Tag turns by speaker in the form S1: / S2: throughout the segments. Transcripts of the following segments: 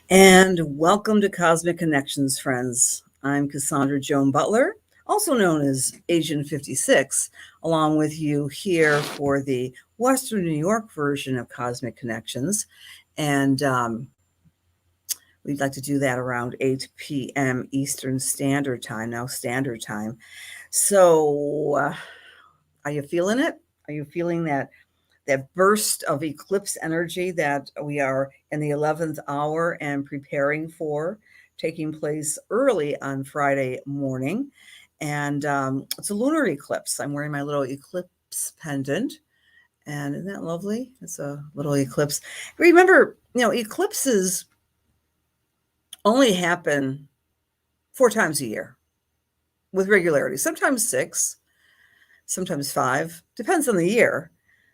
S1: And welcome to Cosmic Connections, friends. I'm Cassandra Joan Butler, also known as Agent 56, along with you here for the Western New York version of Cosmic Connections. And we'd like to do that around 8 p.m. Eastern Standard Time, now Standard Time. So, are you feeling it? Are you feeling that burst of eclipse energy that we are in the 11th hour and preparing for, taking place early on Friday morning? And it's a lunar eclipse. I'm wearing my little eclipse pendant. And isn't that lovely? It's a little eclipse. Remember, eclipses only happen 4 times a year with regularity, sometimes 6, sometimes 5, depends on the year.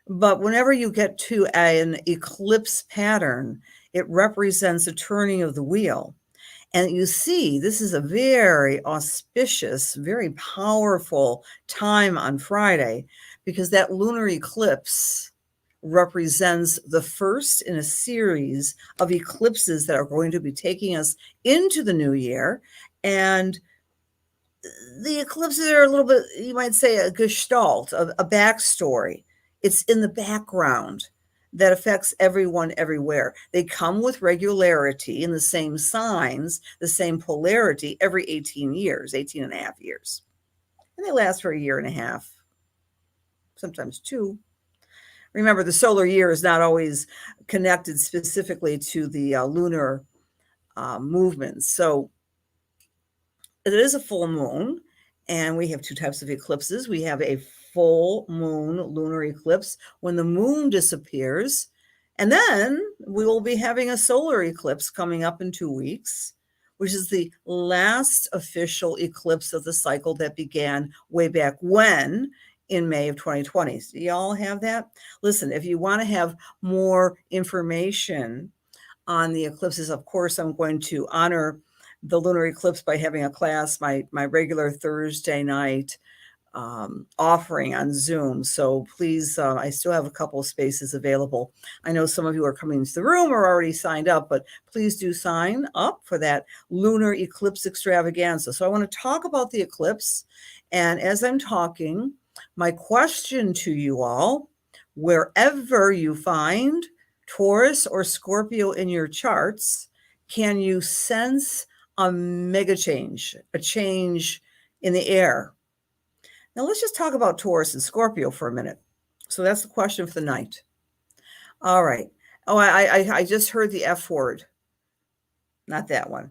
S1: But whenever you get to an eclipse pattern, it represents a turning of the wheel. And you see, this is a very auspicious, very powerful time on Friday, because that lunar eclipse represents the first in a series of eclipses that are going to be taking us into the new year. And the eclipses are a little bit, you might say, a gestalt, a backstory. It's in the background that affects everyone everywhere. They come with regularity in the same signs, the same polarity every 18 years, 18 and a half years. And they last for a year and a half, sometimes 2. Remember, the solar year is not always connected specifically to the lunar movements. So it is a full moon, and we have 2 types of eclipses. We have a full moon lunar eclipse when the moon disappears, and then we will be having a solar eclipse coming up in 2 weeks, which is the last official eclipse of the cycle that began way back when, in May of 2020. So y'all have that? Listen, if you want to have more information on the eclipses, of course, I'm going to honor the lunar eclipse by having a class, my regular Thursday night offering on Zoom. So please, I still have a couple of spaces available. I know some of you are coming into the room or already signed up, but please do sign up for that lunar eclipse extravaganza. So I want to talk about the eclipse. And as I'm talking, my question to you all, wherever you find Taurus or Scorpio in your charts, can you sense a mega change, a change in the air? Now let's just talk about Taurus and Scorpio for a minute. So that's the question for the night. All right. Oh, I just heard the F word. Not that one.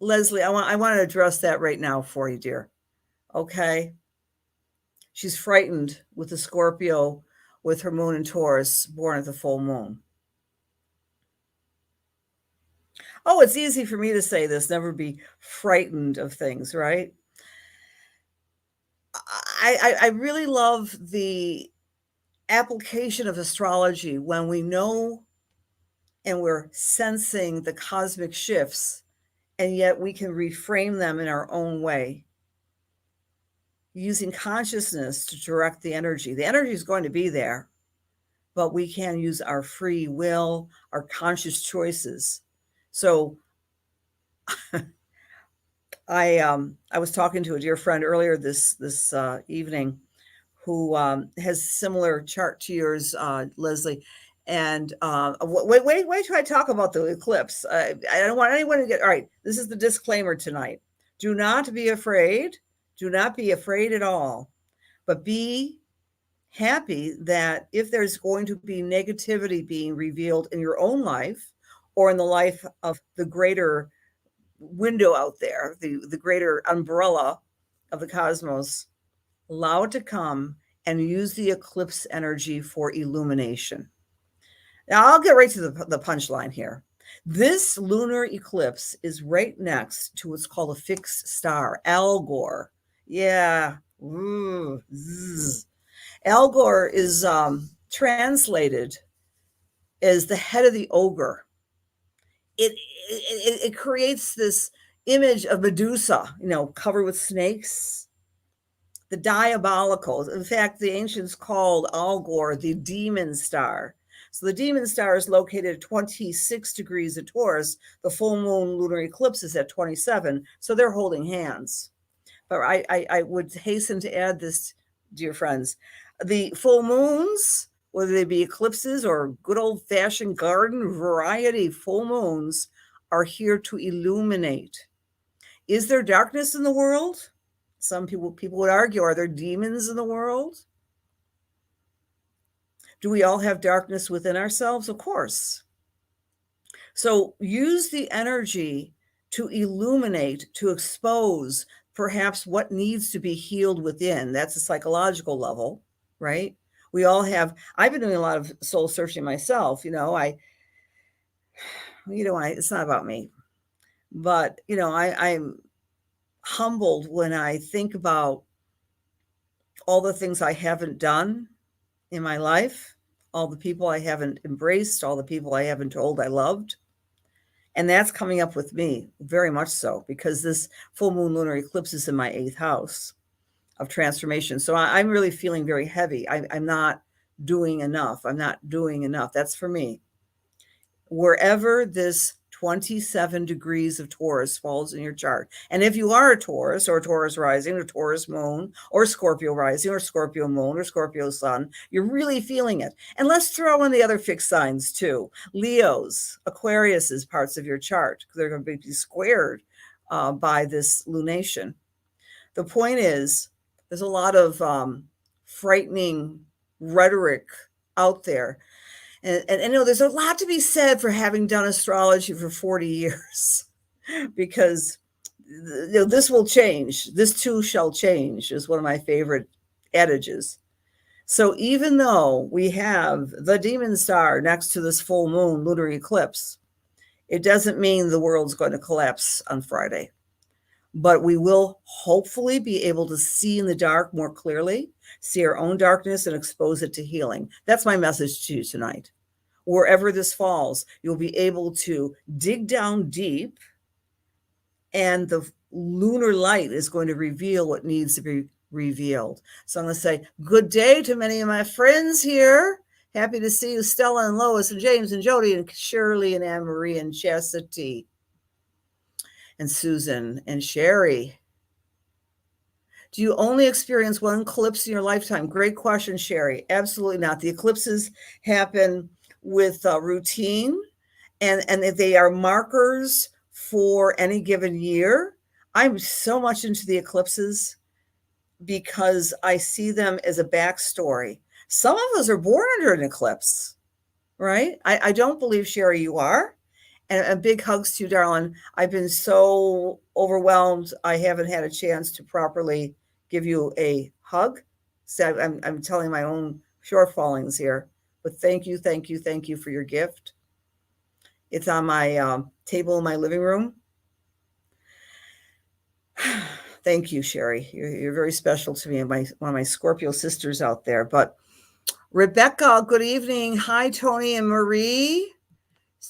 S1: Leslie, I want to address that right now for you, dear. Okay. She's frightened with the Scorpio with her moon in Taurus, born at the full moon. Oh, it's easy for me to say this, never be frightened of things, right? I really love the application of astrology when we know and we're sensing the cosmic shifts, and yet we can reframe them in our own way, using consciousness to direct the energy. The energy is going to be there, but we can use our free will, our conscious choices. So I was talking to a dear friend earlier this evening who has similar chart to yours, Leslie. And wait till I talk about the eclipse. I don't want anyone to get, all right, this is the disclaimer tonight. Do not be afraid. Do not be afraid at all. But be happy that if there's going to be negativity being revealed in your own life or in the life of the greater window out there, the greater umbrella of the cosmos, allow it to come and use the eclipse energy for illumination. Now, I'll get right to the punchline here. This lunar eclipse is right next to what's called a fixed star, Algol. Yeah. Ooh, Algol is translated as the head of the ogre. It creates this image of Medusa, covered with snakes, the diabolical. In fact, the ancients called Algol the demon star. So the demon star is located at 26 degrees of Taurus. The full moon lunar eclipse is at 27. So they're holding hands. But I would hasten to add this, dear friends. The full moons, whether they be eclipses or good old-fashioned garden variety full moons, are here to illuminate. Is there darkness in the world? Some people would argue, are there demons in the world? Do we all have darkness within ourselves? Of course. So use the energy to illuminate, to expose perhaps what needs to be healed within. That's a psychological level, right? We all have, I've been doing a lot of soul searching myself. It's not about me, but I'm humbled when I think about all the things I haven't done in my life, all the people I haven't embraced, all the people I haven't told I loved. And that's coming up with me very much so, because this full moon lunar eclipse is in my 8th house of transformation. So I'm really feeling very heavy. I'm not doing enough. I'm not doing enough. That's for me. Wherever this 27 degrees of Taurus falls in your chart. And if you are a Taurus or a Taurus rising or Taurus moon or Scorpio rising or Scorpio moon or Scorpio sun, you're really feeling it. And let's throw in the other fixed signs too. Leos, Aquariuses, parts of your chart. They're going to be squared by this lunation. The point is, there's a lot of frightening rhetoric out there. And there's a lot to be said for having done astrology for 40 years, because this will change. This too shall change is one of my favorite adages. So even though we have the demon star next to this full moon lunar eclipse, it doesn't mean the world's going to collapse on Friday. But we will hopefully be able to see in the dark more clearly, see our own darkness and expose it to healing. That's my message to you tonight. Wherever this falls, you'll be able to dig down deep, and the lunar light is going to reveal what needs to be revealed. So I'm going to say good day to many of my friends here. Happy to see you, Stella and Lois and James and Jody and Shirley and Anne-Marie and Chastity and Susan and Sherry. Do you only experience one eclipse in your lifetime? Great question, Sherry. Absolutely not. The eclipses happen with routine, and they are markers for any given year. I'm so much into the eclipses because I see them as a backstory. Some of us are born under an eclipse, right? I don't believe, Sherry, you are. And big hugs to you, darling. I've been so overwhelmed. I haven't had a chance to properly give you a hug. So I'm telling my own shortfallings here. But thank you for your gift. It's on my table in my living room. Thank you, Sherry. You're very special to me and one of my Scorpio sisters out there. But Rebecca, good evening. Hi, Tony and Marie.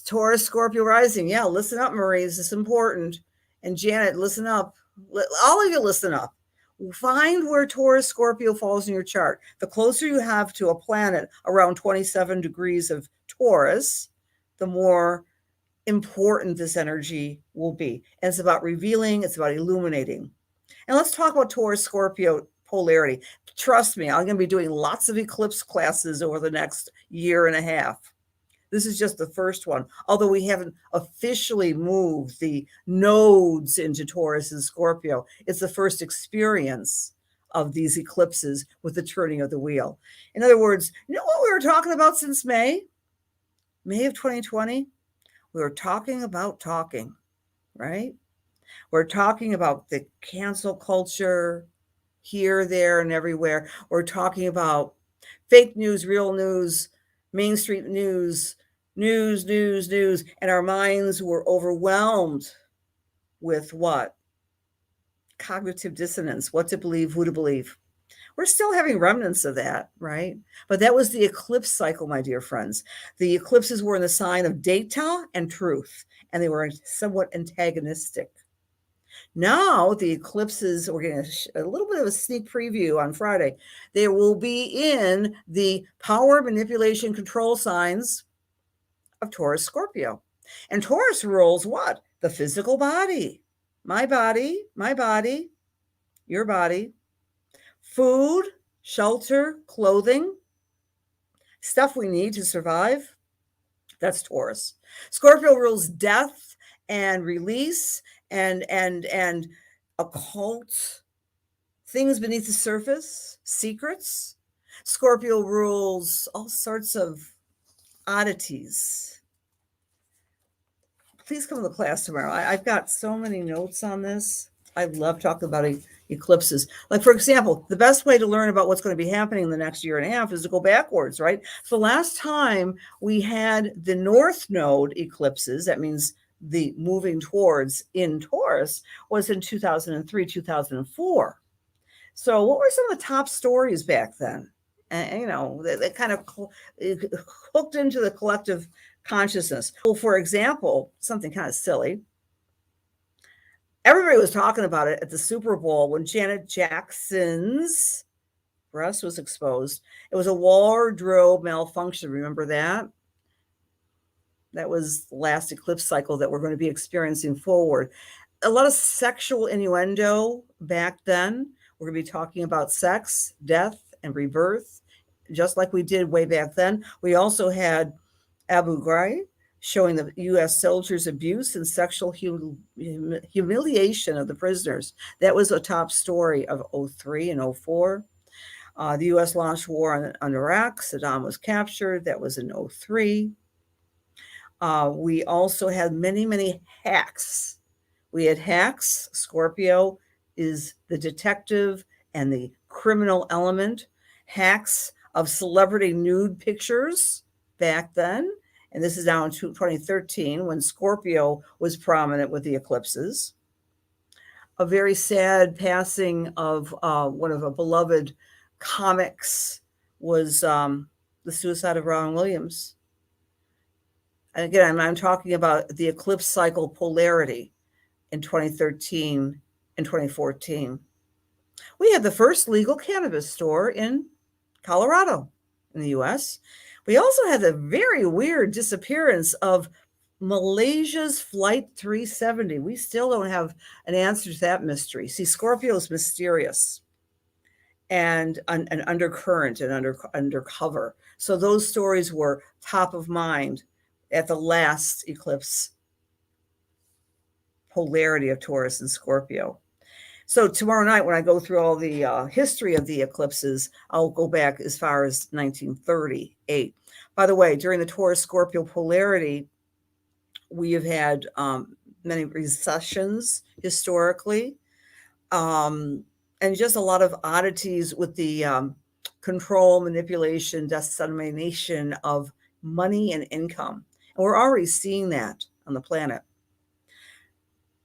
S1: Taurus, Scorpio rising. Yeah, listen up, Marie. This is important. And Janet, listen up. All of you listen up. Find where Taurus, Scorpio falls in your chart. The closer you have to a planet around 27 degrees of Taurus, the more important this energy will be. And it's about revealing, it's about illuminating. And let's talk about Taurus, Scorpio polarity. Trust me, I'm going to be doing lots of eclipse classes over the next year and a half. This is just the first one, although we haven't officially moved the nodes into Taurus and Scorpio. It's the first experience of these eclipses with the turning of the wheel. In other words, you know what we were talking about since May of 2020? We were talking about talking, right? We're talking about the cancel culture here, there, and everywhere. We're talking about fake news, real news, Main Street news, and our minds were overwhelmed with what? Cognitive dissonance, what to believe, who to believe. We're still having remnants of that, right? But that was the eclipse cycle, my dear friends. The eclipses were in the sign of data and truth, and they were somewhat antagonistic. Now the eclipses, we're getting a little bit of a sneak preview on Friday. They will be in the power, manipulation, control signs of Taurus, Scorpio. And Taurus rules what? The physical body. My body, your body, food, shelter, clothing, stuff we need to survive. That's Taurus. Scorpio rules death and release and occult things beneath the surface, secrets. Scorpio rules all sorts of oddities. Please come to the class tomorrow. I've got so many notes on this. I love talking about eclipses. Like, for example, the best way to learn about what's going to be happening in the next year and a half is to go backwards, right? So last time we had the North Node eclipses, that means the moving towards in Taurus, was in 2003, 2004. So what were some of the top stories back then? And, you know, they kind of hooked into the collective consciousness. Well, for example, something kind of silly. Everybody was talking about it at the Super Bowl when Janet Jackson's breast was exposed. It was a wardrobe malfunction. Remember that? That was the last eclipse cycle that we're going to be experiencing forward. A lot of sexual innuendo back then. We're going to be talking about sex, death, and rebirth, just like we did way back then. We also had Abu Ghraib showing the U.S. soldiers' abuse and sexual humiliation of the prisoners. That was a top story of 03 and 04. The U.S. launched war on Iraq. Saddam was captured. That was in 03. We also had many, many hacks. We had hacks. Scorpio is the detective and the criminal element. Hacks of celebrity nude pictures back then. And this is now in 2013 when Scorpio was prominent with the eclipses. A very sad passing of one of a beloved comics was the suicide of Robin Williams. And again, I'm talking about the eclipse cycle polarity in 2013 and 2014. We had the first legal cannabis store in Colorado in the U.S. We also had the very weird disappearance of Malaysia's Flight 370. We still don't have an answer to that mystery. See, Scorpio is mysterious and an undercurrent and undercover. So those stories were top of mind at the last eclipse polarity of Taurus and Scorpio. So tomorrow night, when I go through all the history of the eclipses, I'll go back as far as 1938. By the way, during the Taurus-Scorpio polarity, we have had many recessions historically, and just a lot of oddities with the control, manipulation, dissemination of money and income. And we're already seeing that on the planet.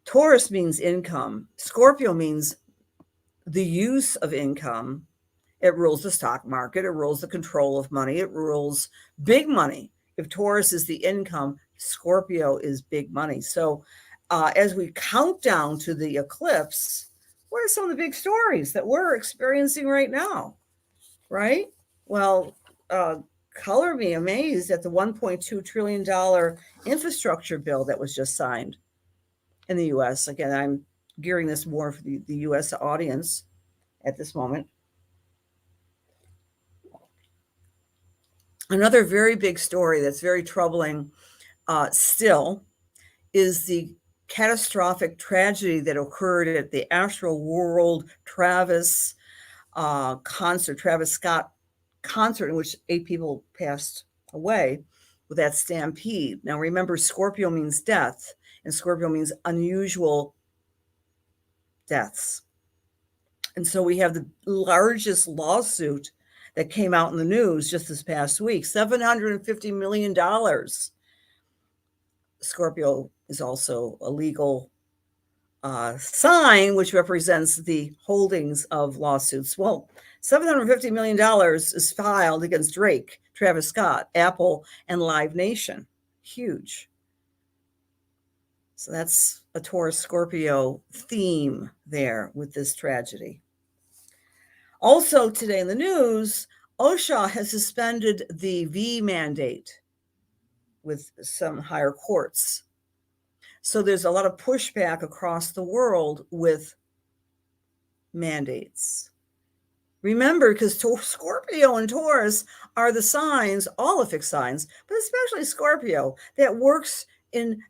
S1: Taurus means income. Scorpio means the use of income. It rules the stock market. It rules the control of money. It rules big money. If Taurus is the income, Scorpio is big money. So as we count down to the eclipse, what are some of the big stories that we're experiencing right now, right? Well, color me amazed at the $1.2 trillion infrastructure bill that was just signed in the U.S. Again, I'm gearing this more for the U.S. audience at this moment. Another very big story that's very troubling still is the catastrophic tragedy that occurred at the Astro World Travis concert, Travis Scott concert, in which 8 people passed away with that stampede. Now, remember, Scorpio means death, and Scorpio means unusual deaths. And so we have the largest lawsuit that came out in the news just this past week, $750 million. Scorpio is also a legal sign, which represents the holdings of lawsuits. Well, $750 million is filed against Drake, Travis Scott, Apple, and Live Nation. Huge. So that's a Taurus Scorpio theme there with this tragedy. Also today in the news, OSHA has suspended the V mandate with some higher courts. So there's a lot of pushback across the world with mandates. Remember, because Scorpio and Taurus are the signs, all signs, but especially Scorpio, that works in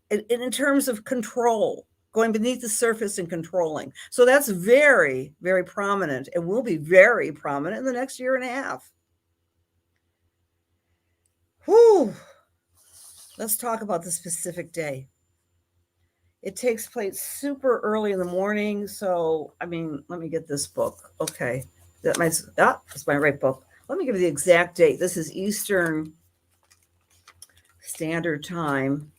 S1: terms of control, going beneath the surface and controlling. So that's very, very prominent and will be very prominent in the next year and a half. Whew. Let's talk about the specific day. It takes place super early in the morning. So, I mean, let me get this book. Okay. That's my right book. Let me give you the exact date. This is Eastern Standard Time.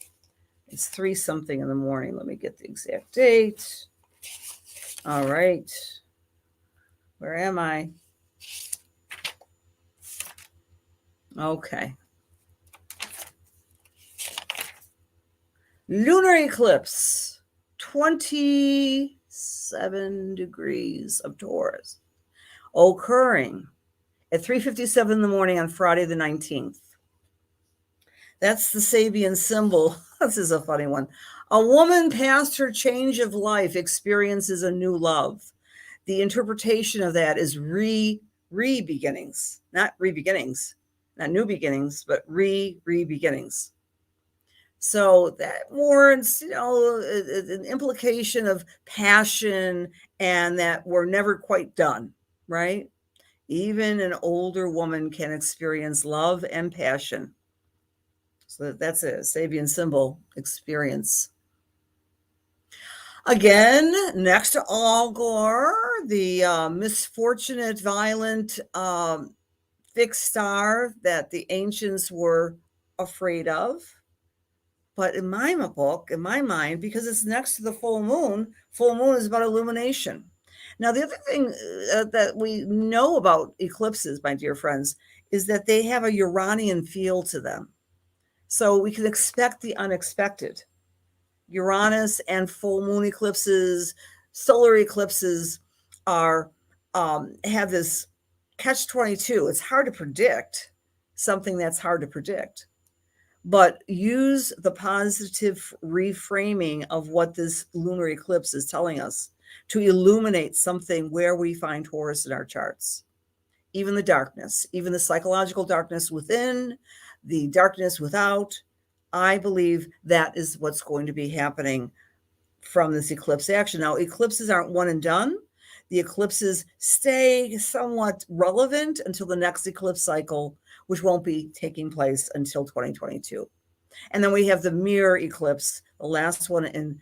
S1: It's 3 something in the morning. Let me get the exact date. All right. Where am I? Okay. Lunar Eclipse, 27 degrees of Taurus, occurring at 3:57 in the morning on Friday the 19th. That's the Sabian symbol. This is a funny one. A woman past her change of life experiences a new love. The interpretation of that is re-beginnings, not re-beginnings, not new beginnings, but re-beginnings. So that warrants, an implication of passion and that we're never quite done, right? Even an older woman can experience love and passion. So that's a Sabian symbol experience. Again, next to Algor, the misfortunate, violent fixed star that the ancients were afraid of. But in my book, in my mind, because it's next to the full moon is about illumination. Now, the other thing that we know about eclipses, my dear friends, is that they have a Uranian feel to them. So we can expect the unexpected. Uranus and full moon eclipses, solar eclipses are have this catch-22. It's hard to predict something that's hard to predict. But use the positive reframing of what this lunar eclipse is telling us to illuminate something where we find Taurus in our charts. Even the darkness, even the psychological darkness within, the darkness without. I believe that is what's going to be happening from this eclipse action. Now, eclipses aren't one and done. The eclipses stay somewhat relevant until the next eclipse cycle, which won't be taking place until 2022. And then we have the mirror eclipse, the last one in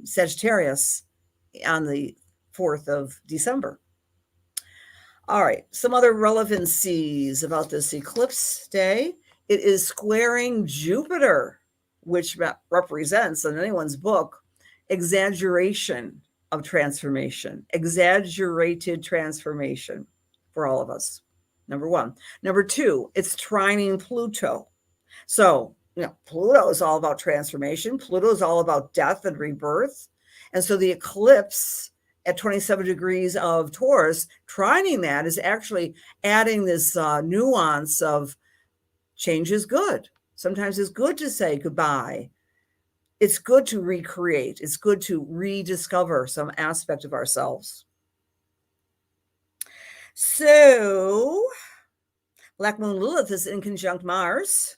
S1: Sagittarius on the 4th of December. All right, some other relevancies about this eclipse day. It is squaring Jupiter, which represents, in anyone's book, exaggeration of transformation, exaggerated transformation for all of us. Number one. Number two, it's trining Pluto. So, Pluto is all about transformation. Pluto is all about death and rebirth. And so the eclipse at 27 degrees of Taurus, trining that is actually adding this nuance of change is good. Sometimes it's good to say goodbye. It's good to recreate. It's good to rediscover some aspect of ourselves. So, Black Moon Lilith is in conjunct Mars.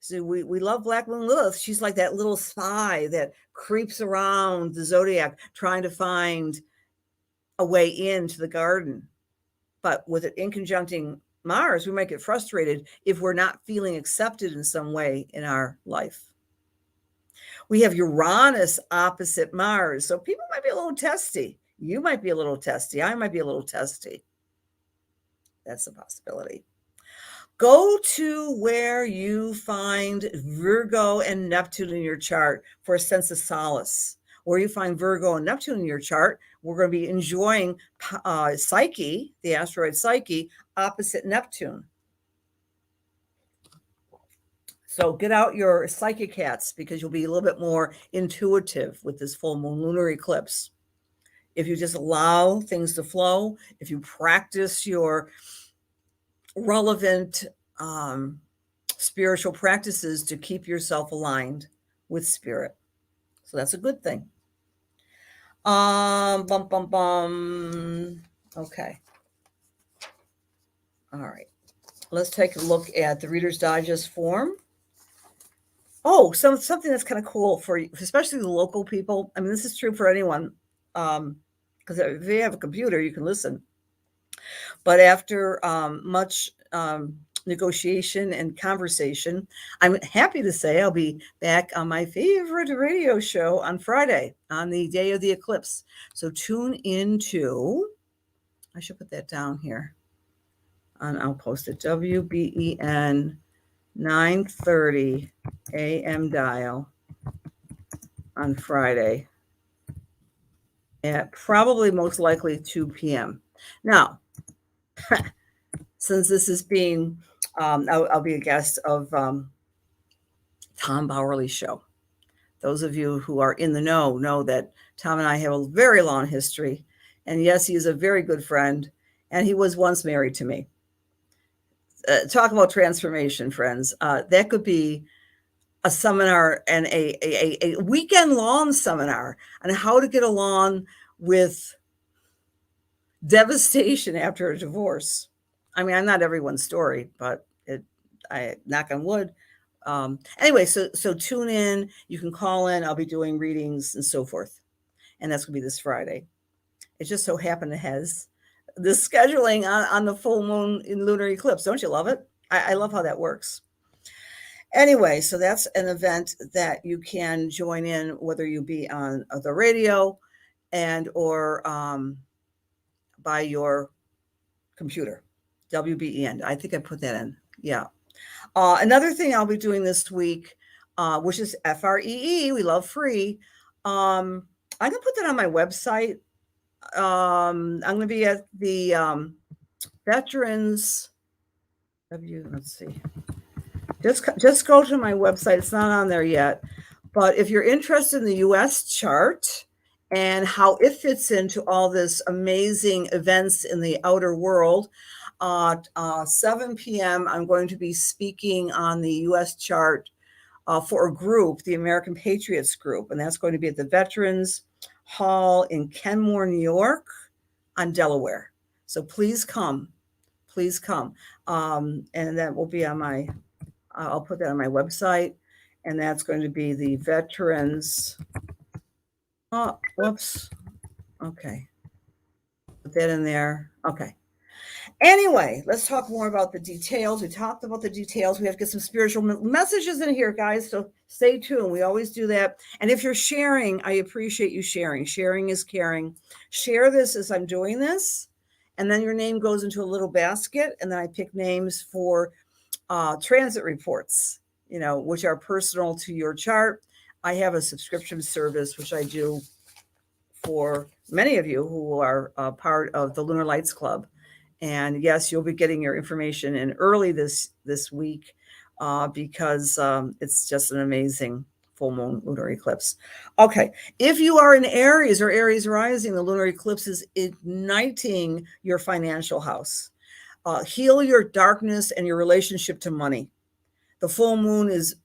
S1: So we love Black Moon Lilith. She's like that little spy that creeps around the zodiac trying to find a way into the garden. But with it in conjuncting Mars, we might get frustrated if we're not feeling accepted in some way in our life. We have Uranus opposite Mars. So people might be a little testy. You might be a little testy. I might be a little testy. That's a possibility. Go to where you find Virgo and Neptune in your chart for a sense of solace. Where you find Virgo and Neptune in your chart, we're going to be enjoying Psyche, the asteroid Psyche, opposite Neptune. So get out your psychic hats because you'll be a little bit more intuitive with this full moon lunar eclipse. If you just allow things to flow, if you practice your relevant spiritual practices to keep yourself aligned with spirit. So that's a good thing. Bum, bum, bum. Okay. All right. Let's take a look at the Reader's Digest form. Oh, something that's kind of cool for you, especially the local people. I mean, this is true for anyone, because if you have a computer, you can listen. But after much negotiation and conversation, I'm happy to say I'll be back on my favorite radio show on Friday, on the day of the eclipse. So tune into, I should put that down here, and I'll post it, WBEN 9:30 a.m. dial on Friday at probably most likely 2 p.m. Now, since this is being, I'll be a guest of Tom Bowerly's show. Those of you who are in the know that Tom and I have a very long history. And yes, he is a very good friend. And he was once married to me. Talk about transformation, friends. That could be a seminar and a weekend-long seminar on how to get along with devastation after a divorce. I mean, I'm not everyone's story, but I knock on wood. Anyway, so tune in. You can call in. I'll be doing readings and so forth, and that's gonna be this Friday. It just so happened it has this scheduling on the full moon in lunar eclipse. Don't you love it? I love how that works. Anyway, so that's an event that you can join in, whether you be on the radio and or by your computer. WBEN. I think I put that in. Yeah. Another thing I'll be doing this week, which is FREE. We love free. I'm going to put that on my website. I'm going to be at the Veterans. Let's see. Just go to my website. It's not on there yet. But if you're interested in the U.S. chart and how it fits into all this amazing events in the outer world, 7 p.m., I'm going to be speaking on the U.S. chart for a group, the American Patriots group, and that's going to be at the Veterans Hall in Kenmore, New York, on Delaware. So please come. Please come. And that will be on my, I'll put that on my website, and that's going to be the Veterans. Oh, whoops. Okay. Put that in there. Okay. Anyway, let's talk more about the details. We talked about the details. We have to get some spiritual messages in here, guys. So stay tuned. We always do that. And if you're sharing, I appreciate you sharing. Sharing is caring. Share this as I'm doing this. And then your name goes into a little basket. And then I pick names for transit reports, which are personal to your chart. I have a subscription service, which I do for many of you who are part of the Lunar Lights Club. And yes, you'll be getting your information in early this week because it's just an amazing full moon lunar eclipse. Okay, if you are in Aries or Aries rising, the lunar eclipse is igniting your financial house. Heal your darkness and your relationship to money. The full moon is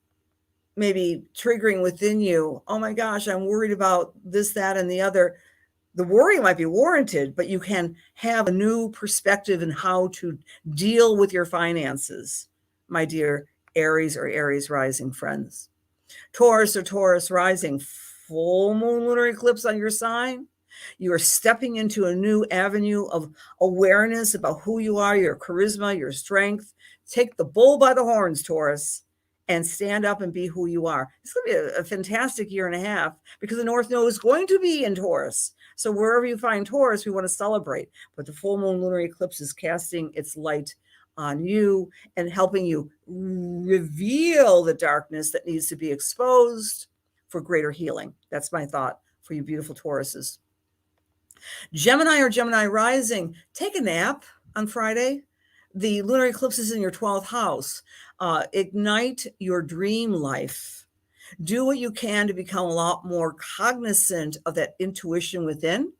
S1: maybe triggering within you, oh my gosh, I'm worried about this, that, and the other. The worry might be warranted, but you can have a new perspective in how to deal with your finances, my dear Aries or Aries rising friends. Taurus or Taurus rising, full moon lunar eclipse on your sign. You are stepping into a new avenue of awareness about who you are, your charisma, your strength. Take the bull by the horns, Taurus, and stand up and be who you are. It's going to be a fantastic year and a half because the North Node is going to be in Taurus. So wherever you find Taurus, we want to celebrate. But the full moon lunar eclipse is casting its light on you and helping you reveal the darkness that needs to be exposed for greater healing. That's my thought for you beautiful Tauruses. Gemini or Gemini rising, take a nap on Friday. The lunar eclipse is in your 12th house. Ignite your dream life. Do what you can to become a lot more cognizant of that intuition within,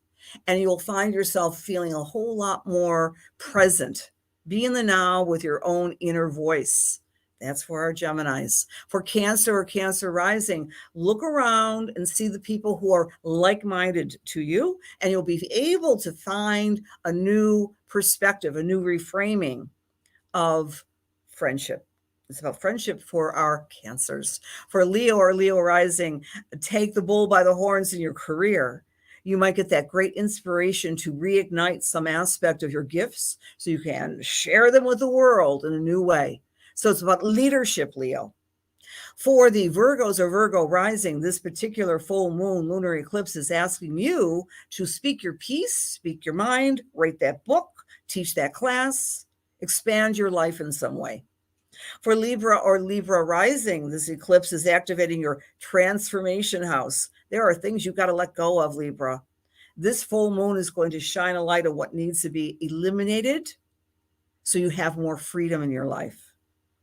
S1: and you'll find yourself feeling a whole lot more present. Be in the now with your own inner voice. That's for our Geminis. For Cancer or Cancer rising, look around and see the people who are like-minded to you, and you'll be able to find a new perspective, a new reframing of friendship. It's about friendship for our Cancers. For Leo or Leo rising, take the bull by the horns in your career. You might get that great inspiration to reignite some aspect of your gifts so you can share them with the world in a new way. So it's about leadership, Leo. For the Virgos or Virgo rising, this particular full moon lunar eclipse is asking you to speak your piece, speak your mind, write that book, teach that class, expand your life in some way. For Libra or Libra rising, this eclipse is activating your transformation house. There are things you've got to let go of, Libra. This full moon is going to shine a light on what needs to be eliminated so you have more freedom in your life.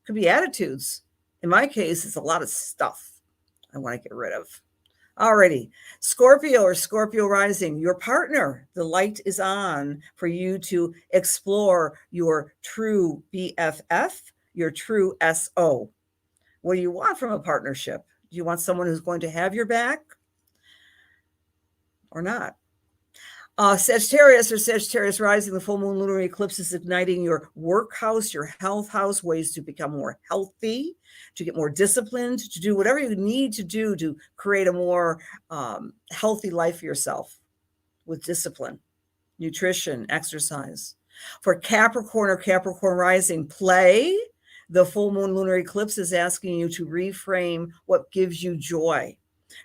S1: It could be attitudes. In my case, it's a lot of stuff I want to get rid of. Alrighty, Scorpio or Scorpio rising, your partner, the light is on for you to explore your true BFF, your true SO. What do you want from a partnership? Do you want someone who's going to have your back or not? Sagittarius or Sagittarius rising, the full moon lunar eclipse is igniting your work house, your health house, ways to become more healthy, to get more disciplined, to do whatever you need to do to create a more healthy life for yourself with discipline, nutrition, exercise. For Capricorn or Capricorn rising, play. The full moon lunar eclipse is asking you to reframe what gives you joy.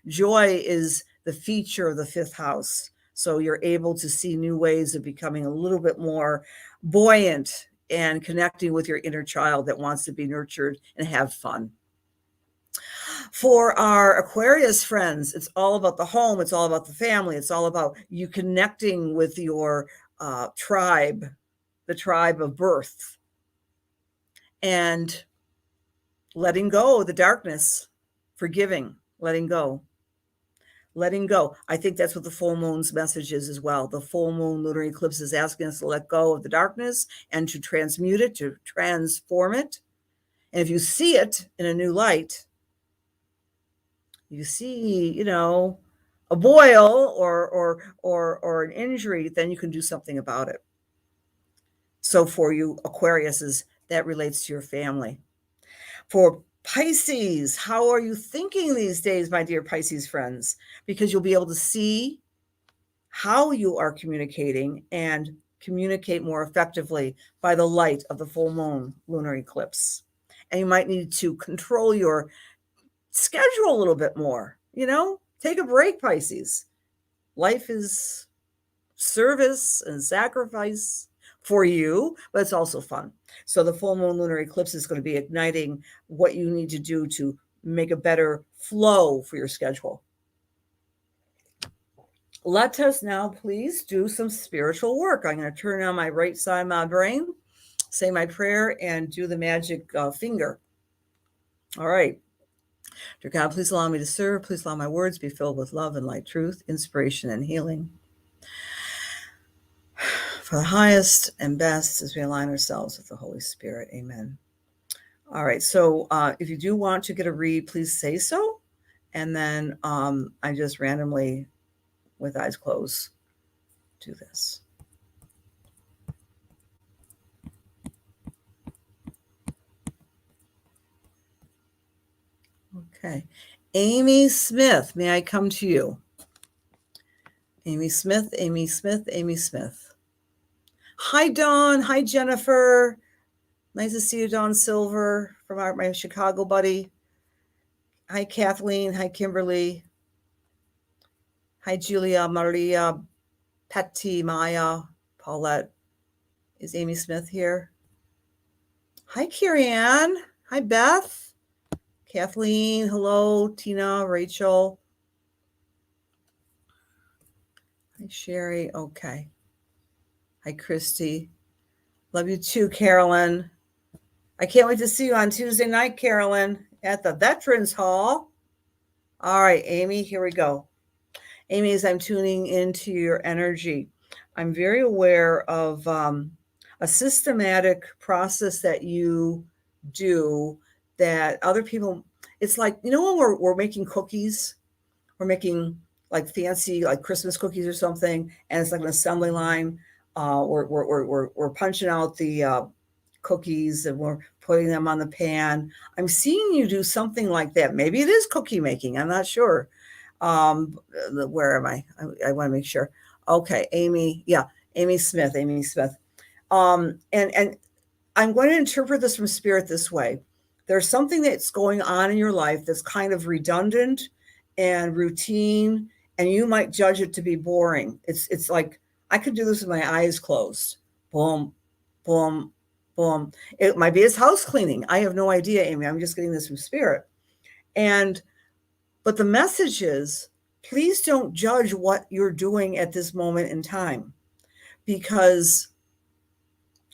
S1: Joy is the feature of the fifth house. So you're able to see new ways of becoming a little bit more buoyant and connecting with your inner child that wants to be nurtured and have fun. For our Aquarius friends, it's all about the home. It's all about the family. It's all about you connecting with your tribe, the tribe of birth, and letting go of the darkness, forgiving, letting go. Letting go. I think that's what the full moon's message is as well. The full moon lunar eclipse is asking us to let go of the darkness and to transmute it, to transform it. And if you see it in a new light, you see, a boil or an injury, then you can do something about it. So for you Aquariuses, that relates to your family. For Pisces, how are you thinking these days, my dear Pisces friends? Because you'll be able to see how you are communicating and communicate more effectively by the light of the full moon lunar eclipse. And you might need to control your schedule a little bit more, take a break, Pisces. Life is service and sacrifice for you, but it's also fun. So the full moon lunar eclipse is going to be igniting what you need to do to make a better flow for your schedule. Let us now please do some spiritual work. I'm going to turn on my right side of my brain, say my prayer, and do the magic finger. All right. Dear God, please allow me to serve. Please allow my words be filled with love and light, truth, inspiration, and healing. For the highest and best as we align ourselves with the Holy Spirit. Amen. All right. So if you do want to get a read, please say so. And then I just randomly, with eyes closed, do this. Okay. Amy Smith, may I come to you? Amy Smith, Amy Smith, Amy Smith. Hi, Dawn. Hi, Jennifer. Nice to see you, Dawn Silver, from my Chicago buddy. Hi, Kathleen. Hi, Kimberly. Hi, Julia, Maria, Petty, Maya, Paulette. Is Amy Smith here? Hi, Carrie Ann. Hi, Beth. Kathleen. Hello, Tina, Rachel. Hi, Sherry. Okay. Hi, Christy. Love you too, Carolyn. I can't wait to see you on Tuesday night, Carolyn, at the Veterans Hall. All right, Amy, here we go. Amy, as I'm tuning into your energy, I'm very aware of a systematic process that you do that other people, it's like, you know, when we're making cookies, we're making like fancy, like Christmas cookies or something, and it's like an assembly line. We're punching out the cookies and we're putting them on the pan. I'm seeing you do something like that. Maybe it is cookie making. I'm not sure. Where am I? I want to make sure. Okay, Amy. Yeah, Amy Smith. Amy Smith. And I'm going to interpret this from spirit this way. There's something that's going on in your life that's kind of redundant and routine, and you might judge it to be boring. It's like I could do this with my eyes closed. Boom, boom, boom. It might be it's house cleaning. I have no idea, Amy. I'm just getting this from spirit. But the message is, please don't judge what you're doing at this moment in time, because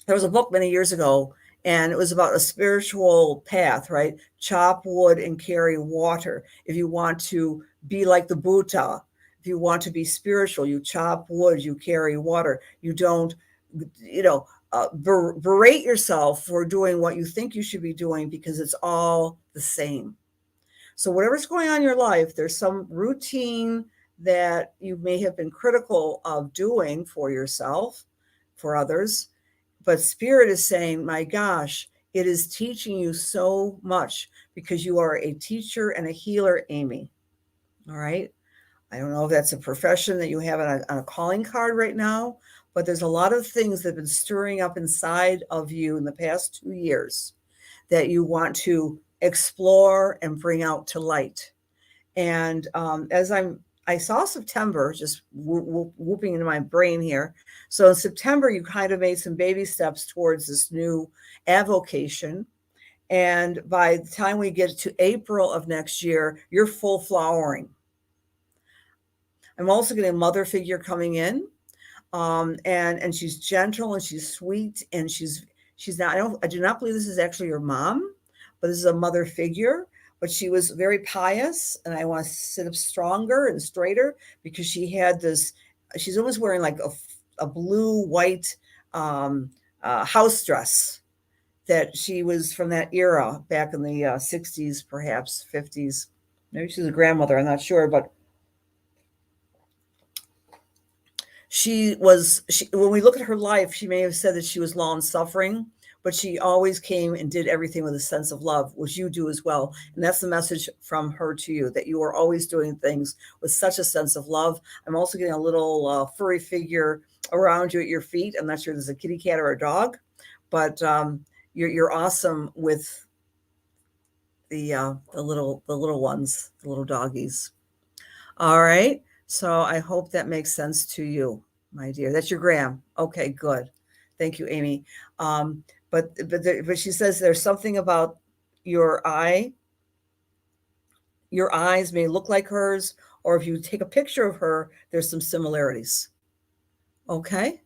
S1: there was a book many years ago, and it was about a spiritual path, right? Chop wood and carry water. If you want to be like the Buddha, if you want to be spiritual, you chop wood, you carry water. You don't, berate yourself for doing what you think you should be doing, because it's all the same. So whatever's going on in your life, there's some routine that you may have been critical of doing for yourself, for others. But spirit is saying, my gosh, it is teaching you so much, because you are a teacher and a healer, Amy. All right. I don't know if that's a profession that you have on a calling card right now, but there's a lot of things that have been stirring up inside of you in the past 2 years that you want to explore and bring out to light. And as I saw September just whooping into my brain here. So in September, you kind of made some baby steps towards this new avocation. And by the time we get to April of next year, you're full flowering. I'm also getting a mother figure coming in. And she's gentle and she's sweet, and she's not, I do not believe this is actually your mom, but this is a mother figure. But she was very pious, and I want to sit up stronger and straighter, because she had this, she's almost wearing like a blue white house dress that she was from that era back in the 60s, perhaps 50s. Maybe she's a grandmother, I'm not sure, but when we look at her life, she may have said that she was long suffering, but she always came and did everything with a sense of love, which you do as well. And that's the message from her to you, that you are always doing things with such a sense of love. I'm also getting a little furry figure around you at your feet. I'm not sure if there's a kitty cat or a dog, but you're awesome with the little ones, the little doggies. All right. So I hope that makes sense to you, my dear. That's your gram. Okay, good. Thank you, Amy. But she says there's something about your eye. Your eyes may look like hers, or if you take a picture of her, there's some similarities. Okay.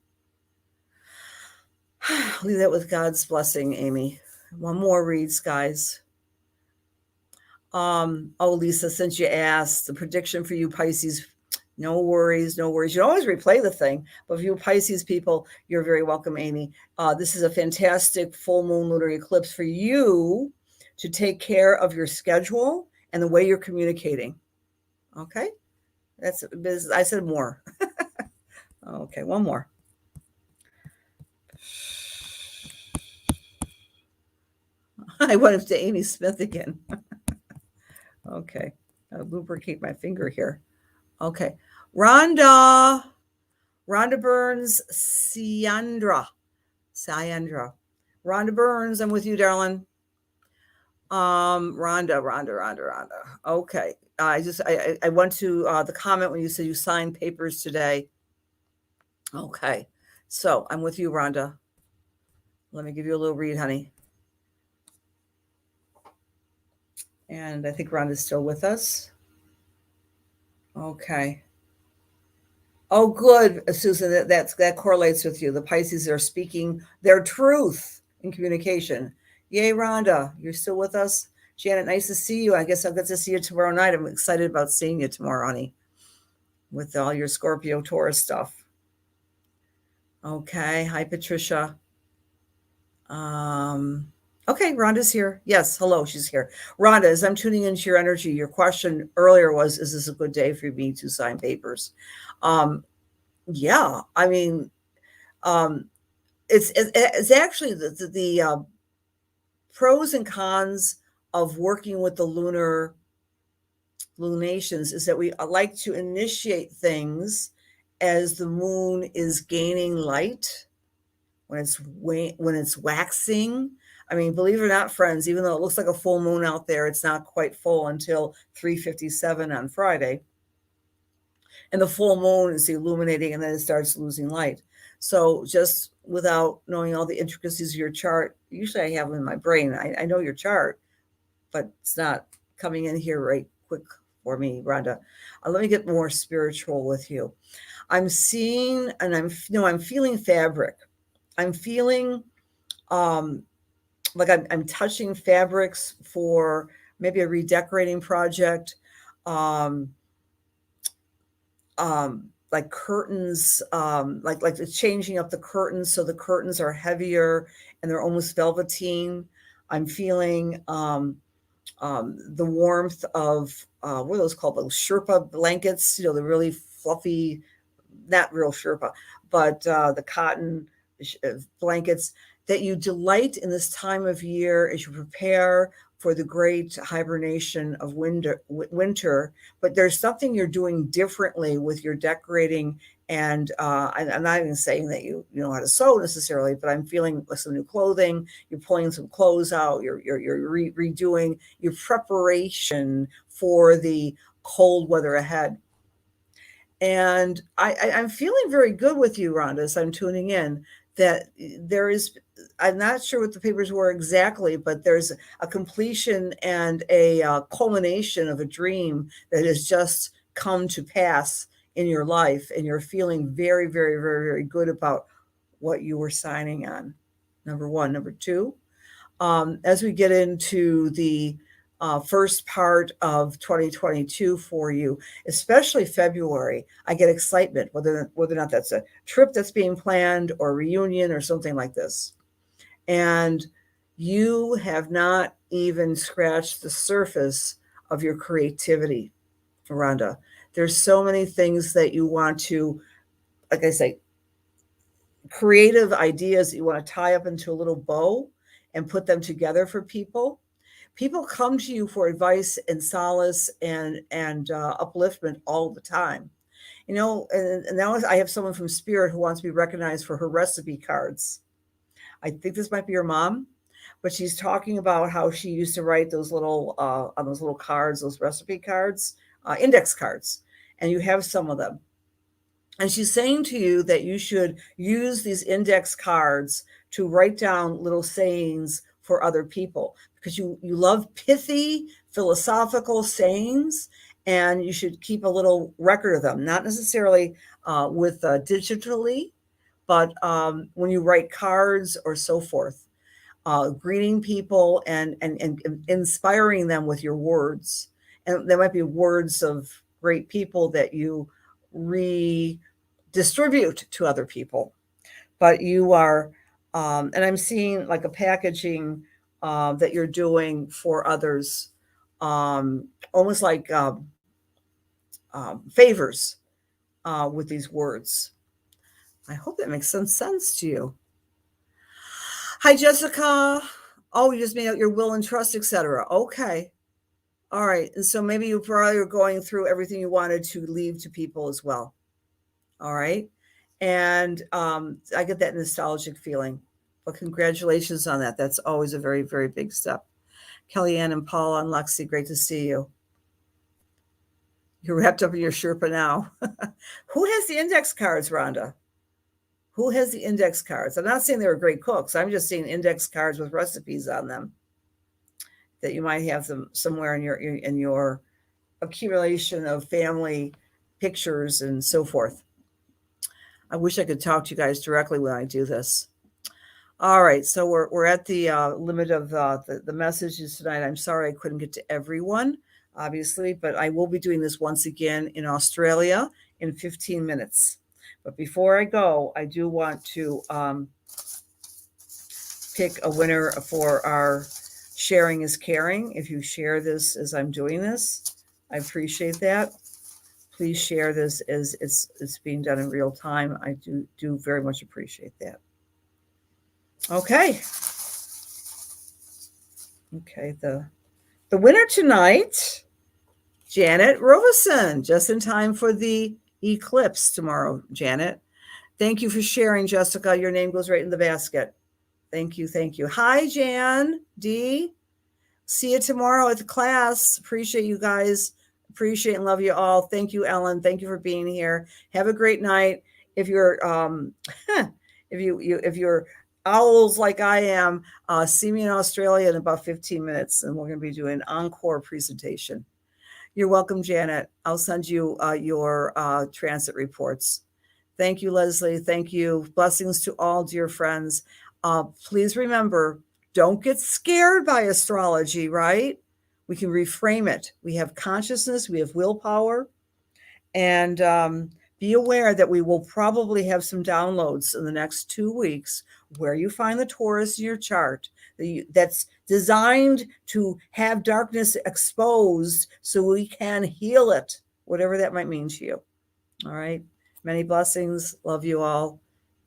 S1: Leave that with God's blessing, Amy. One more reads, guys. Lisa, since you asked, the prediction for you Pisces, no worries, no worries. You always replay the thing, but for you Pisces people, you're very welcome, Amy. This is a fantastic full moon lunar eclipse for you to take care of your schedule and the way you're communicating. Okay, that's business. I said more. Okay, one more. I went to Amy Smith again. Okay, I'll lubricate my finger here. Okay, Rhonda Burns, Rhonda Burns, I'm with you, darling. Rhonda. Okay. I went to the comment when you said you signed papers today. Okay. So I'm with you, Rhonda. Let me give you a little read, honey. And I think Rhonda's still with us. Okay. Oh, good, Susan. That correlates with you. The Pisces are speaking their truth in communication. Yay, Rhonda, you're still with us. Janet, nice to see you. I guess I'll get to see you tomorrow night. I'm excited about seeing you tomorrow, honey, with all your Scorpio Taurus stuff. Okay. Hi, Patricia. Okay, Rhonda's here. Yes, hello, she's here. Rhonda, as I'm tuning into your energy, your question earlier was, is this a good day for me to sign papers? Yeah, I mean, um, it's actually the pros and cons of working with the lunations is that we like to initiate things as the moon is gaining light when it's waxing. I mean, believe it or not, friends, even though it looks like a full moon out there, it's not quite full until 3:57 on Friday. And the full moon is illuminating and then it starts losing light. So just without knowing all the intricacies of your chart, usually I have them in my brain. I know your chart, but it's not coming in here right quick for me, Rhonda. Let me get more spiritual with you. I'm seeing and I'm feeling fabric. I'm feeling like I'm touching fabrics for maybe a redecorating project. Um, like curtains, like changing up the curtains so the curtains are heavier and they're almost velveteen. I'm feeling the warmth of what are those called? Those Sherpa blankets, the really fluffy, not real Sherpa, but the cotton blankets that you delight in this time of year as you prepare for the great hibernation of winter. But there's something you're doing differently with your decorating. And I'm not even saying that you know how to sew necessarily, but I'm feeling like some new clothing. You're pulling some clothes out. You're redoing your preparation for the cold weather ahead. And I'm feeling very good with you, Rhonda, as I'm tuning in, that there is, I'm not sure what the papers were exactly, but there's a completion and a culmination of a dream that has just come to pass in your life. And you're feeling very, very, very, very good about what you were signing on. Number one. Number two, as we get into the first part of 2022 for you, especially February, I get excitement, whether or not that's a trip that's being planned or a reunion or something like this. And you have not even scratched the surface of your creativity, Rhonda. There's so many things that you want to, like I say, creative ideas that you want to tie up into a little bow and put them together for people. People come to you for advice and solace and upliftment all the time. And now I have someone from Spirit who wants to be recognized for her recipe cards. I think this might be your mom, but she's talking about how she used to write those little on those little cards, those recipe cards, index cards, and you have some of them. And she's saying to you that you should use these index cards to write down little sayings for other people because you love pithy philosophical sayings, and you should keep a little record of them, not necessarily with digitally, but when you write cards or so forth, greeting people and inspiring them with your words. And there might be words of great people that you redistribute to other people. But you are, and I'm seeing like a packaging that you're doing for others, almost like favors with these words. I hope that makes some sense to you. Hi, Jessica. Oh, you just made out your will and trust, etc. Okay. All right. And so maybe you probably are going through everything you wanted to leave to people as well. All right. And I get that nostalgic feeling. But congratulations on that. That's always a very, very big step. Kellyanne and Paula and Lexi, great to see you. You're wrapped up in your Sherpa now. Who has the index cards, Rhonda? Who has the index cards? I'm not saying they were great cooks. I'm just seeing index cards with recipes on them that you might have them somewhere in your accumulation of family pictures and so forth. I wish I could talk to you guys directly when I do this. All right, so we're at the limit of the messages tonight. I'm sorry I couldn't get to everyone, obviously, but I will be doing this once again in Australia in 15 minutes. But before I go, I do want to pick a winner for our Sharing is Caring. If you share this as I'm doing this, I appreciate that. Please share this as it's being done in real time. I do very much appreciate that. Okay. Okay, the winner tonight, Janet Robeson, just in time for the eclipse tomorrow, Janet. Thank you for sharing, Jessica. Your name goes right in the basket. Thank you, thank you. Hi, Jan D. See you tomorrow at the class. Appreciate you guys. Appreciate and love you all. Thank you, Ellen. Thank you for being here. Have a great night. If you're if you're owls like I am, see me in Australia in about 15 minutes, and we're going to be doing an encore presentation. You're welcome, Janet. I'll send you your transit reports. Thank you, Leslie. Thank you. Blessings to all, dear friends. Please remember, don't get scared by astrology, right? We can reframe it. We have consciousness, we have willpower, and be aware that we will probably have some downloads in the next 2 weeks where you find the Taurus in your chart that's designed to have darkness exposed so we can heal it, whatever that might mean to you. All right. Many blessings. Love you all.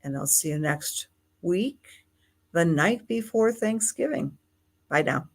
S1: And I'll see you next week, the night before Thanksgiving. Bye now.